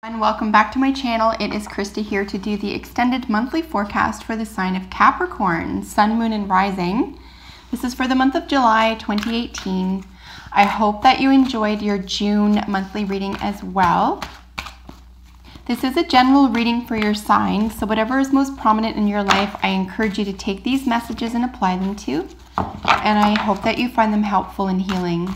And welcome back to my channel. It is Krista here to do the extended monthly forecast for the sign of Capricorn, Sun, Moon, and Rising. This is for the month of July 2018. I hope that you enjoyed your June monthly reading as well. This is a general reading for your sign, so whatever is most prominent in your life, I encourage you to take these messages and apply them to, and I hope that you find them helpful and healing.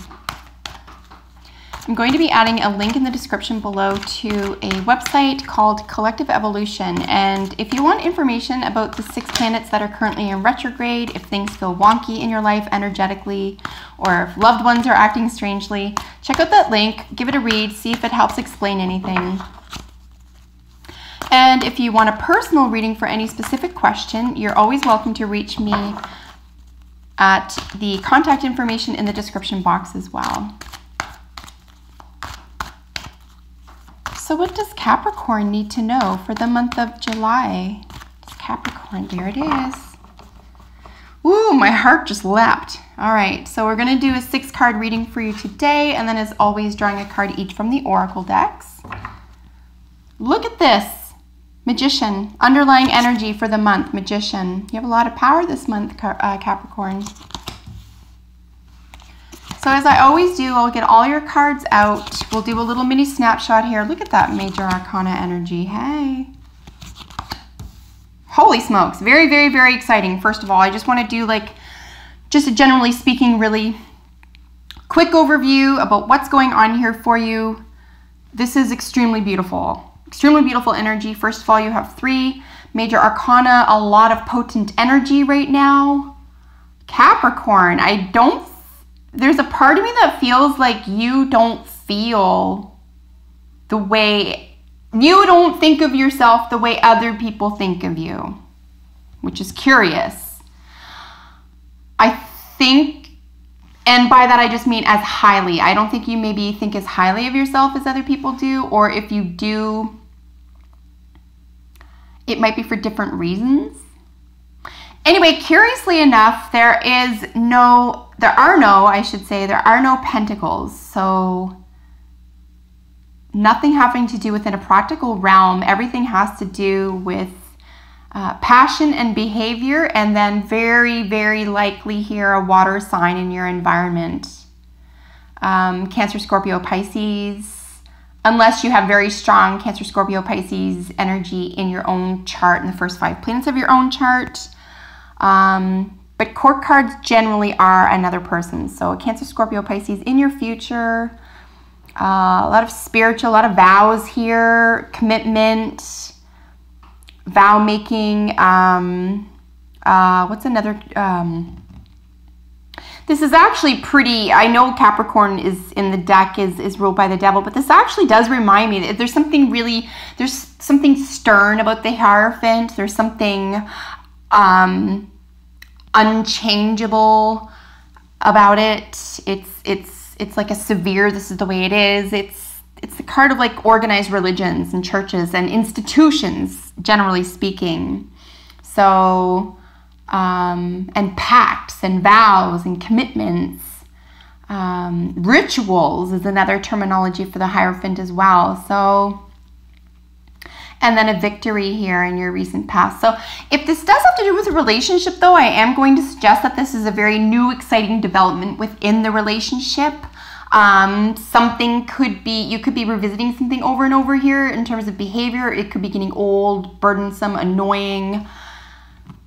I'm going to be adding a link in the description below to a website called Collective Evolution, and if you want information about the 6 planets that are currently in retrograde, if things feel wonky in your life energetically, or if loved ones are acting strangely, check out that link, give it a read, see if it helps explain anything. And if you want a personal reading for any specific question, you're always welcome to reach me at the contact information in the description box as well. So what does Capricorn need to know for the month of July? It's Capricorn, there it is. Ooh, my heart just leapt. All right, so we're gonna do a 6-card reading for you today, and then as always, drawing a card each from the Oracle decks. Look at this, Magician, underlying energy for the month, Magician. You have a lot of power this month, Capricorn. So as I always do, I'll get all your cards out. We'll do a little mini snapshot here. Look at that Major Arcana energy. Hey. Holy smokes. Very, very, very exciting. First of all, I just want to do just a generally speaking, really quick overview about what's going on here for you. This is extremely beautiful. Extremely beautiful energy. First of all, you have 3 Major Arcana, a lot of potent energy right now. Capricorn, there's a part of me that feels like you don't feel the way, you don't think of yourself the way other people think of you, which is curious. I think, and by that I just mean as highly. I don't think you maybe think as highly of yourself as other people do, or if you do, it might be for different reasons. Anyway, curiously enough, there are no pentacles. So nothing having to do within a practical realm. Everything has to do with passion and behavior, and then very, very likely here a water sign in your environment. Cancer, Scorpio, Pisces. Unless you have very strong Cancer, Scorpio, Pisces energy in your own chart, in the first 5 planets of your own chart. But court cards generally are another person. So Cancer, Scorpio, Pisces in your future. A lot of spiritual, a lot of vows here, commitment, vow making. What's another? This is actually pretty, I know Capricorn is in the deck, is ruled by the devil, but this actually does remind me that there's something stern about the Hierophant. There's something unchangeable about it. It's like a severe, this is the way it is. It's the card of like organized religions and churches and institutions, generally speaking. So and pacts and vows and commitments. Rituals is another terminology for the Hierophant as well. So, and then a victory here in your recent past. So if this does have to do with a relationship though, I am going to suggest that this is a very new, exciting development within the relationship. Something could be, you could be revisiting something over and over here in terms of behavior. It could be getting old, burdensome, annoying,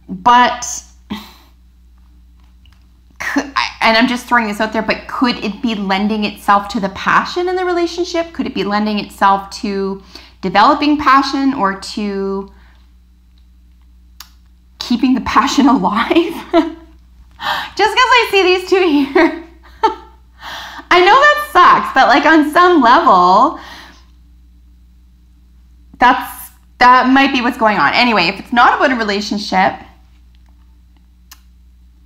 but and I'm just throwing this out there, but could it be lending itself to the passion in the relationship? Could it be lending itself to developing passion or to keeping the passion alive? Just because I see these 2 here. I know that sucks, but like on some level, that might be what's going on. Anyway, if it's not about a relationship,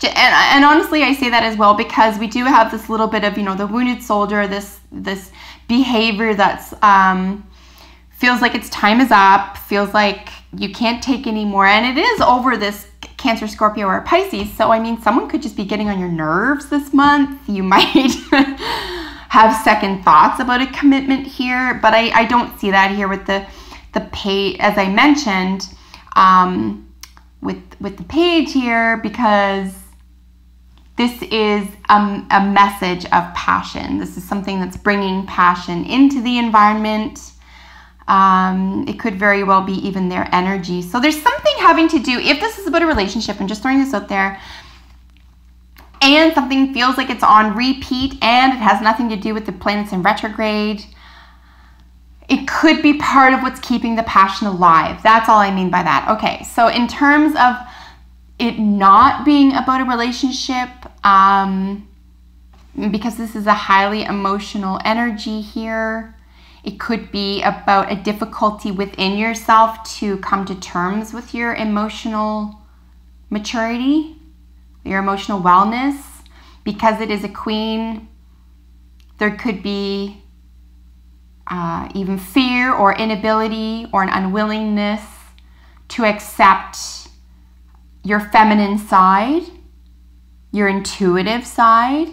and honestly, I say that as well because we do have this little bit of, the wounded soldier, this behavior that's feels like its time is up, feels like you can't take anymore, and it is over this Cancer, Scorpio, or Pisces. So I mean, someone could just be getting on your nerves this month. You might have second thoughts about a commitment here, but I don't see that here with the page, as I mentioned, with the page here, because this is a message of passion. This is something that's bringing passion into the environment. It could very well be even their energy. So there's something having to do, if this is about a relationship, and just throwing this out there, and something feels like it's on repeat and it has nothing to do with the planets in retrograde, it could be part of what's keeping the passion alive. That's all I mean by that. Okay, so in terms of it not being about a relationship, because this is a highly emotional energy here, it could be about a difficulty within yourself to come to terms with your emotional maturity, your emotional wellness. Because it is a queen, there could be even fear or inability or an unwillingness to accept your feminine side, your intuitive side.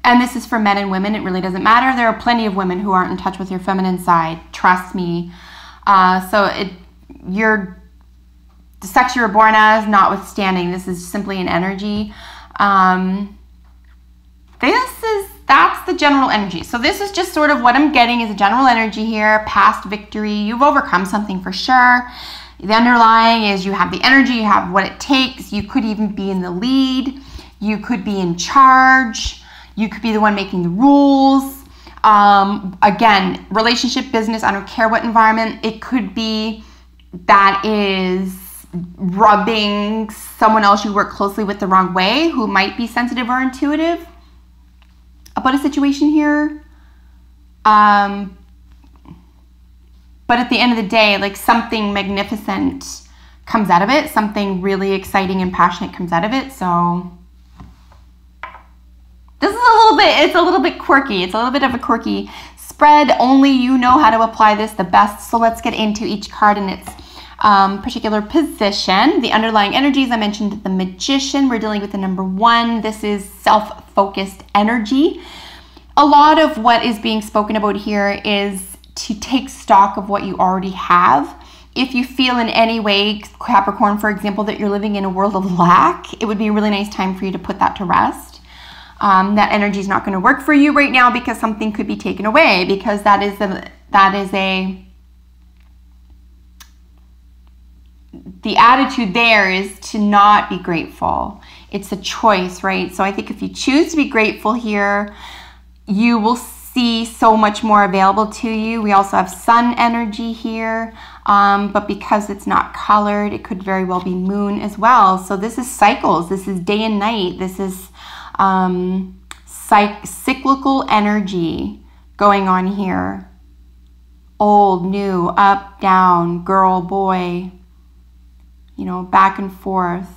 And this is for men and women. It really doesn't matter. There are plenty of women who aren't in touch with your feminine side. Trust me. The sex you were born as, notwithstanding, this is simply an energy. That's the general energy. So this is just sort of what I'm getting is a general energy here, past victory. You've overcome something for sure. The underlying is you have the energy, you have what it takes. You could even be in the lead. You could be in charge. You could be the one making the rules. Again, relationship, business, I don't care what environment. It could be that is rubbing someone else you work closely with the wrong way, who might be sensitive or intuitive about a situation here. But at the end of the day, like, something magnificent comes out of it. Something really exciting and passionate comes out of it. So this is it's a little bit quirky. It's a little bit of a quirky spread. Only you know how to apply this the best. So let's get into each card in its particular position. The underlying energies, I mentioned the Magician. We're dealing with the number 1. This is self-focused energy. A lot of what is being spoken about here is to take stock of what you already have. If you feel in any way, Capricorn, for example, that you're living in a world of lack, it would be a really nice time for you to put that to rest. That energy is not going to work for you right now because something could be taken away, because the attitude there is to not be grateful. It's a choice, right? So I think if you choose to be grateful here, you will see so much more available to you. We also have sun energy here, but because it's not colored, it could very well be moon as well. So this is cycles. This is day and night. This is cyclical energy going on here. Old, new, up, down, girl, boy, you know, back and forth.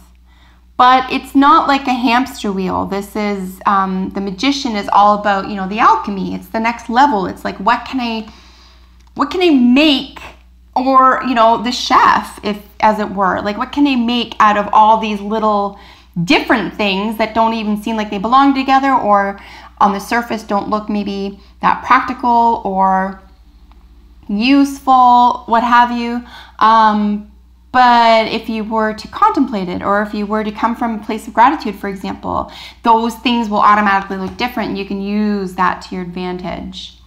But it's not like a hamster wheel. This is, the Magician is all about, you know, the alchemy. It's the next level. It's like, what can I make, or, you know, the chef, if, as it were, like, what can I make out of all these little different things that don't even seem like they belong together, or on the surface don't look maybe that practical or useful, what have you. But if you were to contemplate it, or if you were to come from a place of gratitude, for example, those things will automatically look different, and you can use that to your advantage.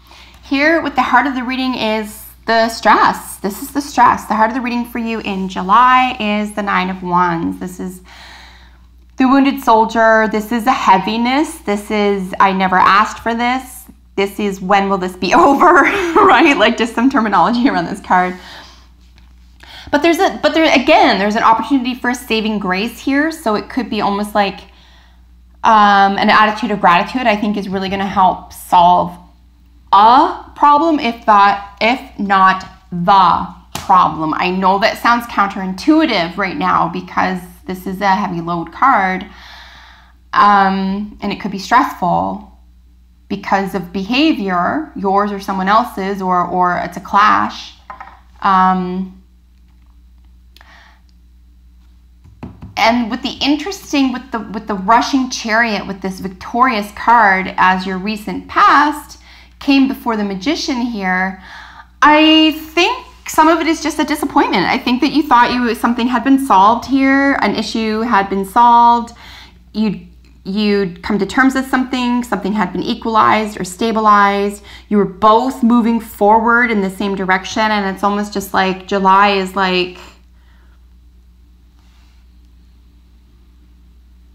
Here, with the heart of the reading is the stress. This is the stress. The heart of the reading for you in July is the 9 of Wands. This is the wounded soldier. This is a heaviness. This is, I never asked for this. This is, when will this be over, right? Like, just some terminology around this card. But there's an opportunity for a saving grace here. So it could be almost like an attitude of gratitude, I think, is really going to help solve a problem, if not the problem. I know that sounds counterintuitive right now because this is a heavy load card, and it could be stressful because of behavior, yours or someone else's, or it's a clash. And with the interesting, with the rushing chariot, with this victorious card as your recent past came before the magician here, I think some of it is just a disappointment. I think that you thought something had been solved here, an issue had been solved, you'd come to terms with something had been equalized or stabilized, you were both moving forward in the same direction, and it's almost just like July is like,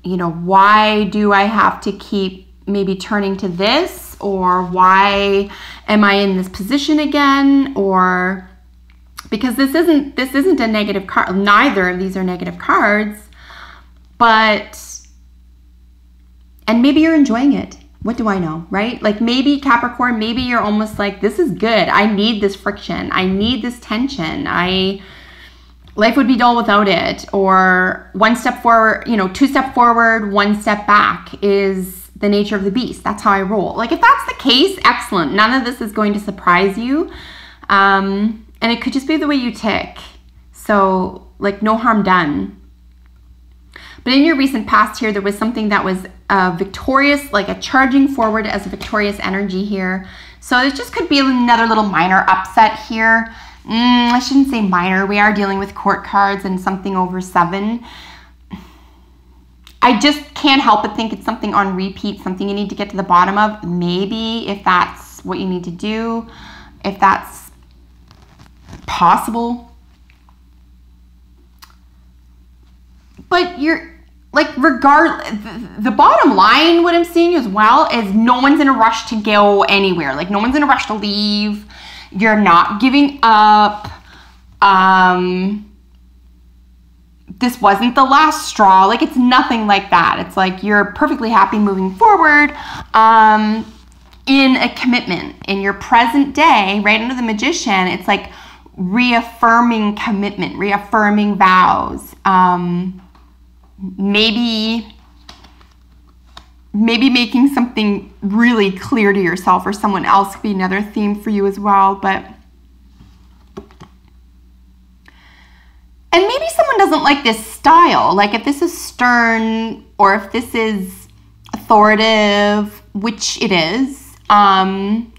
you know, why do I have to keep maybe turning to this, or why am I in this position again, or because this isn't a negative card. Neither of these are negative cards, and maybe you're enjoying it. What do I know, right? Like maybe Capricorn, maybe you're almost like, this is good. I need this friction. I need this tension. Life would be dull without it. Or one step forward, you know, two step forward, one step back is the nature of the beast. That's how I roll. Like if that's the case, excellent. None of this is going to surprise you. And it could just be the way you tick. So like no harm done. But in your recent past here, there was something that was victorious, like a charging forward as a victorious energy here. So it just could be another little minor upset here. I shouldn't say minor. We are dealing with court cards and something over 7. I just can't help but think it's something on repeat, something you need to get to the bottom of. Maybe if that's what you need to do, if that's possible. But you're like, the bottom line, what I'm seeing as well is no one's in a rush to go anywhere. Like no one's in a rush to leave. You're not giving up. This wasn't the last straw. Like it's nothing like that. It's like you're perfectly happy moving forward in a commitment. In your present day, right under the magician, it's like reaffirming commitment, reaffirming vows. Maybe making something really clear to yourself or someone else could be another theme for you as well. And maybe someone doesn't like this style. Like if this is stern or if this is authoritative, which it is,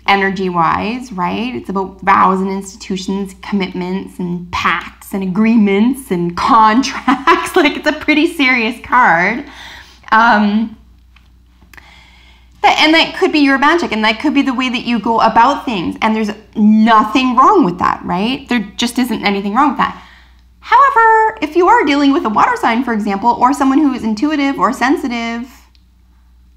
energy-wise, right? It's about vows and institutions, commitments and pacts and agreements and contracts. Like it's a pretty serious card. And that could be your magic, and that could be the way that you go about things. And there's nothing wrong with that, right? There just isn't anything wrong with that. However, if you are dealing with a water sign, for example, or someone who is intuitive or sensitive,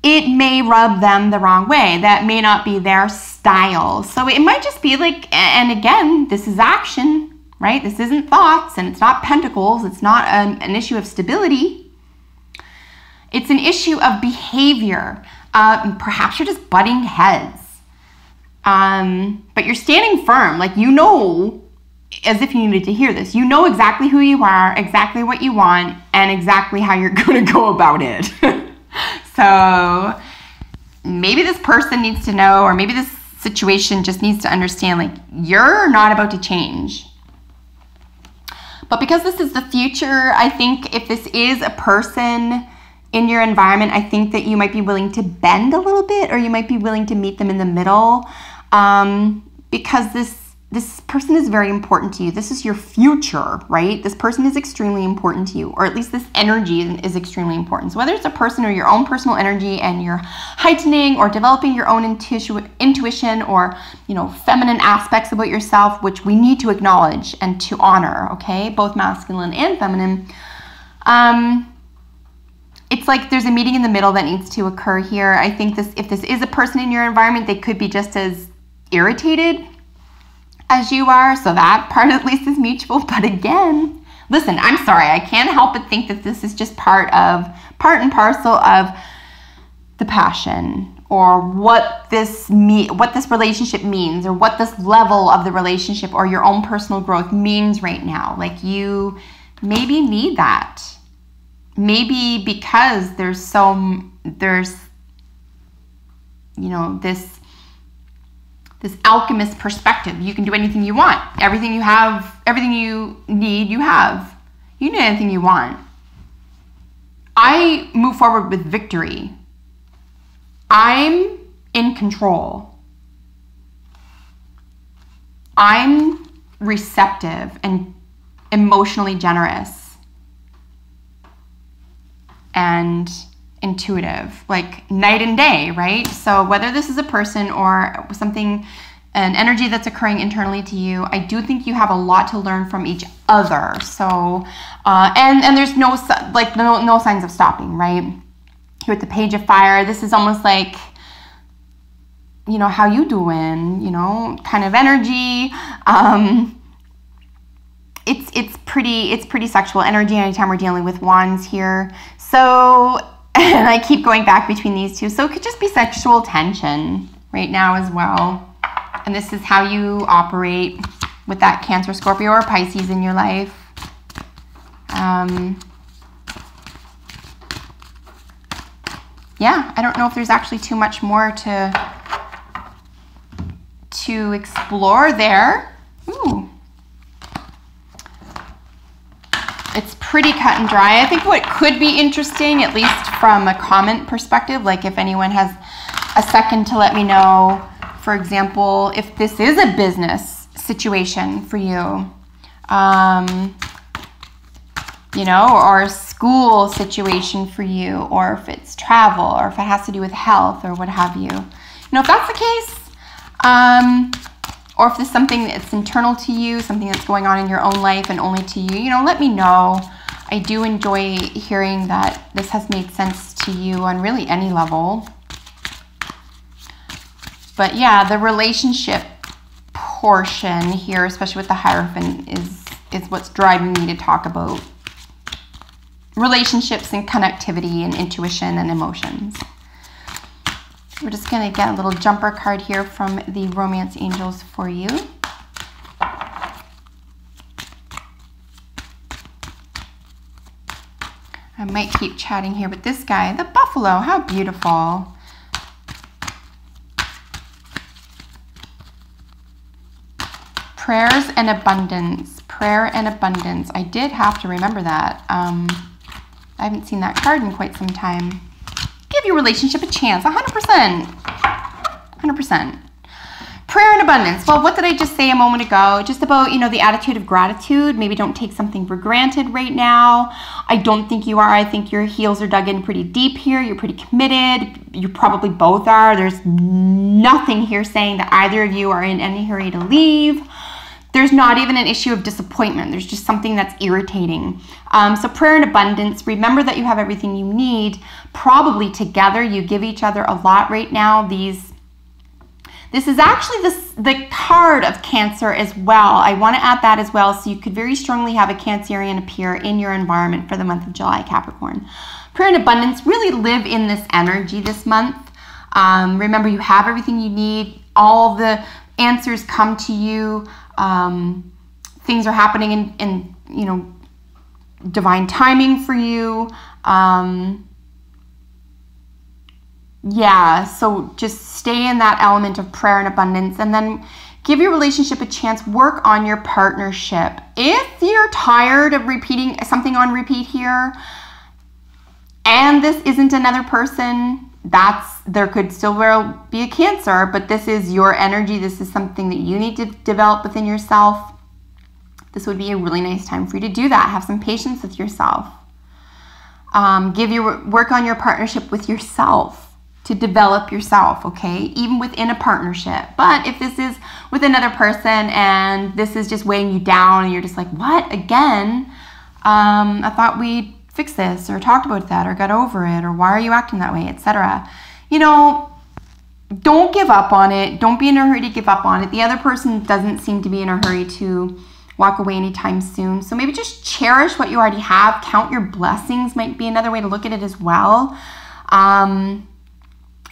it may rub them the wrong way. That may not be their style. So it might just be like, and again, this is action, right? This isn't thoughts, and it's not pentacles. It's not an issue of stability. It's an issue of behavior. Perhaps you're just butting heads. But you're standing firm. Like, you know, as if you needed to hear this, you know exactly who you are, exactly what you want, and exactly how you're going to go about it. So maybe this person needs to know, or maybe this situation just needs to understand, like, you're not about to change. But because this is the future, I think if this is a person in your environment, I think that you might be willing to bend a little bit, or you might be willing to meet them in the middle, because this person is very important to you. This is your future, right? This person is extremely important to you, or at least this energy is extremely important. So whether it's a person or your own personal energy, and you're heightening or developing your own intuition or, you know, feminine aspects about yourself, which we need to acknowledge and to honor, okay? Both masculine and feminine. It's like there's a meeting in the middle that needs to occur here. I think if this is a person in your environment, they could be just as irritated as you are, so that part at least is mutual. But again, listen, I'm sorry, I can't help but think that this is just part and parcel of the passion, or what this relationship means, or what this level of the relationship or your own personal growth means right now. Like, you maybe need that. Maybe because there's you know, this alchemist perspective. You can do anything you want. Everything you have, everything you need, you have. You can do anything you want. I move forward with victory. I'm in control. I'm receptive and emotionally generous and intuitive, like night and day, right? So whether this is a person or something, an energy that's occurring internally to you, I do think you have a lot to learn from each other. So, and there's no signs of stopping, right? Here with the Page of Fire, this is almost like, you know, how you doing, you know, kind of energy. It's pretty sexual energy anytime we're dealing with wands here. So, and I keep going back between these two. So it could just be sexual tension right now as well. And this is how you operate with that Cancer, Scorpio, or Pisces in your life. Yeah, I don't know if there's actually too much more to explore there. Ooh. It's pretty cut and dry. I think what could be interesting, at least from a comment perspective, like if anyone has a second to let me know, for example, if this is a business situation for you, you know, or a school situation for you, or if it's travel, or if it has to do with health or what have you. You know, if that's the case, or if there's something that's internal to you, something that's going on in your own life and only to you, you know, let me know. I do enjoy hearing that this has made sense to you on really any level. But yeah, the relationship portion here, especially with the Hierophant, is what's driving me to talk about relationships and connectivity and intuition and emotions. We're just going to get a little jumper card here from the Romance Angels for you. I might keep chatting here with this guy, the Buffalo. How beautiful. Prayers and abundance. Prayer and abundance. I did have to remember that. I haven't seen that card in quite some time. Give your relationship a chance. 100%. 100%. Prayer and abundance. Well, what did I just say a moment ago? Just about, you know, the attitude of gratitude. Maybe don't take something for granted right now. I don't think you are. I think your heels are dug in pretty deep here. You're pretty committed. You probably both are. There's nothing here saying that either of you are in any hurry to leave. There's not even an issue of disappointment. There's just something that's irritating. So prayer and abundance, remember that you have everything you need. Probably together, you give each other a lot right now. This is actually the card of Cancer as well. I want to add that as well. So you could very strongly have a Cancerian appear in your environment for the month of July, Capricorn. Prayer and abundance, really live in this energy this month. Remember, you have everything you need. All the answers come to you. Things are happening in you know, divine timing for you. Yeah, so just stay in that element of prayer and abundance, and then give your relationship a chance. Work on your partnership. If you're tired of repeating something on repeat here, and this isn't another person, there could still well be a Cancer, but this is your energy. This is something that you need to develop within yourself. This would be a really nice time for you to do that. Have some patience with yourself. Work on your partnership with yourself to develop yourself, okay? Even within a partnership. But if this is with another person and this is just weighing you down and you're just like, what, again? I thought we'd fix this or talked about that or got over it, or why are you acting that way, etc. You know, don't give up on it. Don't be in a hurry to give up on it. The other person doesn't seem to be in a hurry to walk away anytime soon. So maybe just cherish what you already have. Count your blessings might be another way to look at it as well.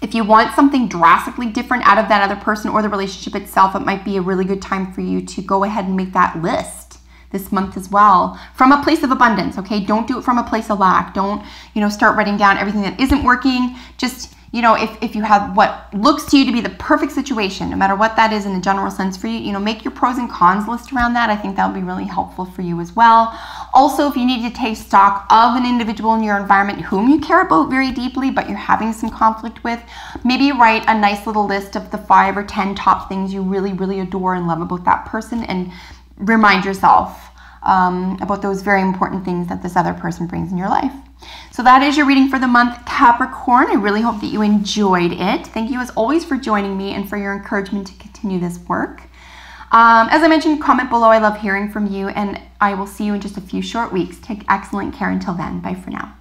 If you want something drastically different out of that other person or the relationship itself, it might be a really good time for you to go ahead and make that list this month as well, from a place of abundance, okay? Don't do it from a place of lack. Don't, you know, start writing down everything that isn't working. Just you know, if you have what looks to you to be the perfect situation, no matter what that is in a general sense for you, you know, make your pros and cons list around that. I think that would be really helpful for you as well. Also, if you need to take stock of an individual in your environment whom you care about very deeply, but you're having some conflict with, maybe write a nice little list of the 5 or 10 top things you really, really adore and love about that person, and remind yourself about those very important things that this other person brings in your life. So that is your reading for the month, Capricorn. I really hope that you enjoyed it. Thank you as always for joining me and for your encouragement to continue this work. As I mentioned, comment below. I love hearing from you, and I will see you in just a few short weeks. Take excellent care until then. Bye for now.